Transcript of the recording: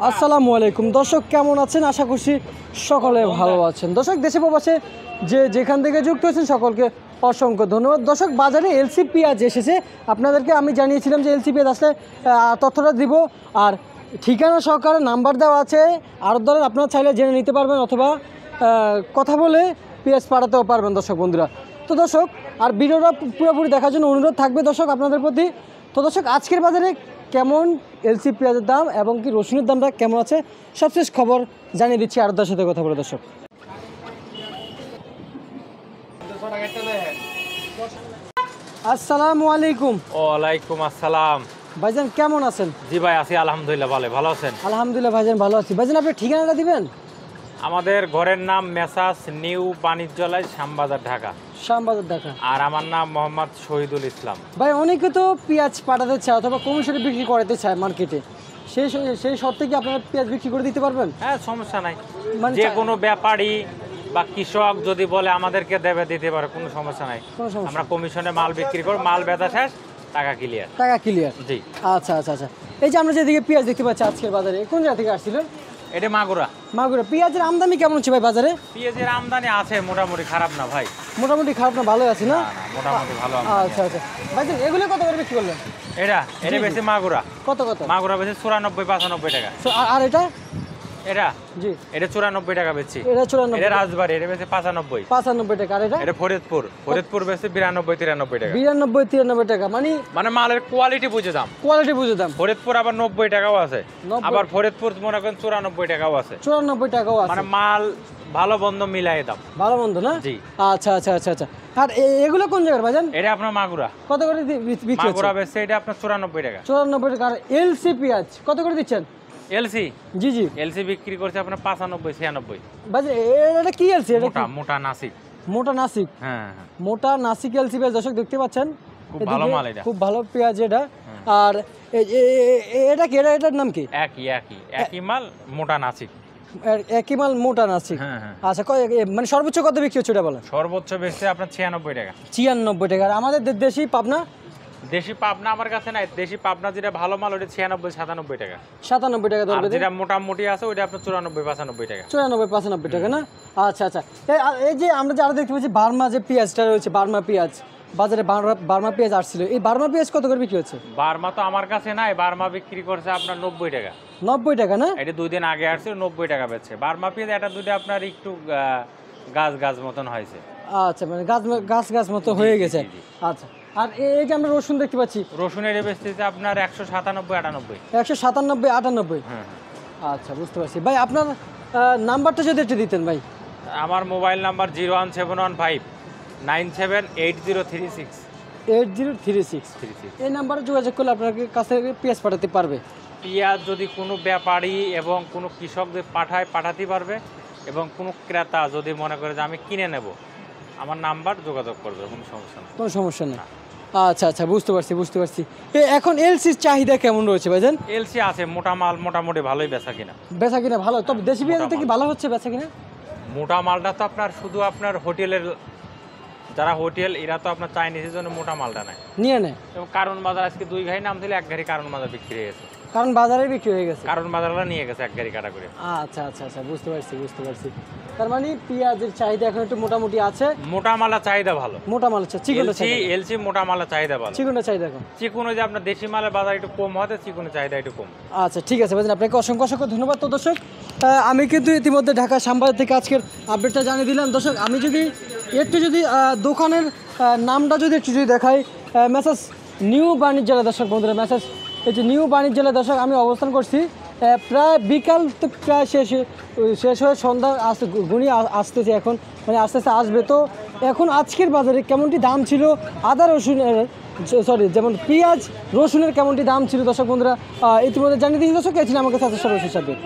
আসসালামু আলাইকুম দর্শক, কেমন আছেন? আশা করছি সকলে ভালো আছেন। দর্শক, দেশে প্রবাসে যেখান থেকে যুক্ত হয়েছেন সকলকে অসংখ্য ধন্যবাদ। দর্শক, বাজারে এলসি পেঁয়াজ এসেছে। আপনাদেরকে আমি জানিয়েছিলাম যে এলসি পেঁয়াজ আসলে তথ্যটা দিব, আর ঠিকানা সহকারে নাম্বার দেওয়া আছে। আর ধরেন আপনারা চাইলে জেনে নিতে পারবেন অথবা কথা বলে পেঁয়াজ পাঠাতেও পারবেন দর্শক বন্ধুরা। তো দর্শক, আর ভিডিওটা পুরোপুরি দেখার জন্য অনুরোধ থাকবে দর্শক আপনাদের প্রতি। তো দর্শক, আজকের বাজারে কেমন এলসি পেঁয়াজের দাম এবং কি রসুনের দামটা কেমন আছে সবশেষ খবর জানিয়ে দিচ্ছি আরদার সাথে কথা বলে। দর্শক, আসসালামু আলাইকুম। ওয়ালাইকুম আসসালাম। ভাইজান কেমন আছেন? জি ভাই, আছি আলহামদুলিল্লাহ, ভালো আছেন? আলহামদুলিল্লাহ ভাইজান, ভালো আছি। ভাইজান, আপনি ঠিকানাটা দিবেন? আমাদের ঘরের নাম মেসাস নিউ বাণিজ্যালয়, শ্যামবাজার, ঢাকা। শ্যামবাজার, ঢাকা। আর আমার নাম মোহাম্মদ শহীদুল ইসলাম। ভাই, অনেকে তো পেঁয়াজ পাঠাতে চায় অথবা কমিশনে বিক্রি করতে চায় মার্কেটে, সেই শর্তে কি আপনারা পেঁয়াজ বিক্রি করে দিতে পারবেন? হ্যাঁ, সমস্যা নাই। মানে যে কোনো ব্যাপারী বা কৃষক যদি বলে আমাদেরকে দিতে পারে, কোনো সমস্যা নাই। আমরা কমিশনে মাল বিক্রি করি, মাল বেচা শেষ, টাকা ক্লিয়ার। টাকা ক্লিয়ার, জি। আচ্ছা আচ্ছা আচ্ছা। এই যে আমরা যেদিকে পেঁয়াজ দেখতে পাচ্ছি আজকের বাজারে, কোন জায়গা থেকে আসছিলেন? এটা মাগুরা। মাগুরা। পেঁয়াজের আমদানি কেমন হচ্ছে ভাই বাজারে? পেঁয়াজের আমদানি আছে মোটামুটি, খারাপ না ভাই। মোটামুটি খারাপ না, ভালোই আছে না? মোটামুটি ভালো। আচ্ছা আচ্ছা ভাই, এগুলো কত করে বিক্রি করলেন? এটা বেশি মাগুরা। কত কত? মাগুরা বেশি 94-95 টাকা। আর এটা? জি, এটা 94 টাকা বেচছি। এটা 94, এটা রাজবাড়ি, এটা বেশি 95 টাকা। আর এটা ফরিদপুর বেশি 92-93 টাকা। 92-93 টাকা। মানে মালের কোয়ালিটি বুঝে দাম। ফরিদপুর আবার 90 টাকাও আছে, আবার ফরিদপুর মনে করেন 94 টাকাও আছে। 94 টাকাও আছে। মানে মাল ভালো বন্ধ মিলাই দাম। ভালো বন্ধ না? জি। আচ্ছা আচ্ছা আচ্ছা আচ্ছা। আর এগুলো কোন জায়গার ভাইজান? এটা আপনার মাগুরা। কত করে বিক্রি হচ্ছে? মাগুরা বেচছে এটা আপনার 94 টাকা। 94 টাকা। আর এলসি পেঁয়াজ কত করে দিচ্ছেন? এলসি? জি জি। এলসি বিক্রি করছে আপনার 95-96। ভাই, এটা কি এলসি? এটা মোটা নাসিক। মোটা নাসিক। হ্যাঁ, মোটা নাসিক এলসি পেঁয়াজ দর্শক দেখতে পাচ্ছেন। খুব ভালো মাল এটা, খুব ভালো পেঁয়াজ এটা। আর এটা কি? এটার নাম কি? একই মাল, মোটা নাসিক। একই মাল, মোটা নাসিক। আচ্ছা, মানে সর্বোচ্চ কত বিক্রি হচ্ছে এটা বলেন? সর্বোচ্চ বেচছে আপনার 96 টাকা। 96 টাকা। আর আমাদের দেশি পাবনা? দেশি পাবনা আমার কাছে নাই। দেশি পাবনা যেটা ভালো মাল ওটা 96-97 টাকা। 97 টাকা ধরবে। যেটা মোটামুটি আছে ওটা আপনার 94-95 টাকা। 94-95 টাকা না? আচ্ছা আচ্ছা। এই যে আমরা যারা দেখতে পাচ্ছি বার্মা যে পেঁয়াজটা রয়েছে, বার্মা পেঁয়াজ বাজারে, বার্মা পেঁয়াজ আসছিল, এই বার্মা পেঁয়াজ কত করে বিক্রি হচ্ছে? বার্মা তো আমার কাছে নাই। বার্মা বিক্রি করছে আপনার 90 টাকা। 90 টাকা না? এটা 2 দিন আগে আসছে, 90 টাকা বেচছে বার্মা পেঁয়াজ। এটা দুটো আপনার একটু গাছ মতন হয়েছে। আচ্ছা, মানে গাছ মতো হয়ে গেছে। আচ্ছা। আর এই যে আমরা রসুন দেখতে পাচ্ছি, রসুনের বেচতেছে আপনার 197-98। 197-98। আচ্ছা, বুঝতে পারছি। ভাই, আপনার নাম্বারটা যদি একটু দিতেন ভাই। আমার মোবাইল নাম্বার 01715978036। 8036। এই নাম্বারে যোগাযোগ করলে আপনার কাছে পেঁয়াজ পাঠাতে পারবে। পেঁয়াজ যদি কোনো ব্যাপারী এবং কোনো কৃষকদের পাঠাতে পারবে, এবং কোনো ক্রেতা যদি মনে করে যে আমি কিনে নেব, আমার নাম্বার যোগাযোগ করবে, কোনো সমস্যা নেই। আচ্ছা আচ্ছা, বুঝতে পারছি। এখন এলসির চাহিদা কেমন রয়েছে ভাইজান? এলসি আছে, মোটা মাল মোটামুটি ভালোই বেচা কিনা ভালো। তবে দেশি পেঁয়াজটা কি ভালো হচ্ছে বেচা কিনা? মোটা মালটা তো আপনার শুধু আপনার হোটেলের যারা হোটেল, এরা তো আপনার চাইনিজের জন্য মোটা মালটা নিয়ে নেয়। এবং কারণ বাজার আজকে 2 গাড়ি নাম দিলে 1 গাড়ি কারণ বাজার বিক্রি হয়ে গেছে। কারণ বাজারে বিক্রি হয়ে গেছে। কারণ বাজারটা নিয়ে গেছে 1 গাড়ি কাটা করে। আচ্ছা আচ্ছা আচ্ছা, বুঝতে পারছি। তার মানে পেঁয়াজের চাহিদা এখন একটু মোটামুটি আছে। মোটা মালের চাহিদা ভালো। মোটা মাল আছে, এলসি মোটা মালের চাহিদা ভালো। চিকনের চাহিদা কম। চিকন যে আপনার দেশি মালের বাজার একটু কম হয়, চিকনের চাহিদা একটু কম। আচ্ছা, ঠিক আছে ভাইজান, আপনাকে অসংখ্য ধন্যবাদ। তো দর্শক, আমি কিন্তু ইতিমধ্যে ঢাকা শ্যামবাজার থেকে আজকের আপডেটটা জানিয়ে দিলাম। দর্শক, আমি যদি দোকানের নামটা একটু দেখাই, মেসাস নিউ বাণিজ্যালয়। দর্শক বন্ধুরা, এই যে নিউ বাণিজ্যালয় দর্শক, আমি অবস্থান করছি। প্রায় বিকাল তো প্রায় শেষ হয়ে সন্ধ্যা গুণিয়ে আসতেছে এখন, মানে আস্তে আস্তে আসবে। তো এখন আজকের বাজারে কেমনটি দাম ছিল আদা রসুনের, যেমন পেঁয়াজ রসুনের কেমনটি দাম ছিল দর্শক বন্ধুরা ইতিমধ্যে জানিয়ে দিয়েছি। দর্শক, এই ছিল আমার কাছে সর্বশেষ আপডেট।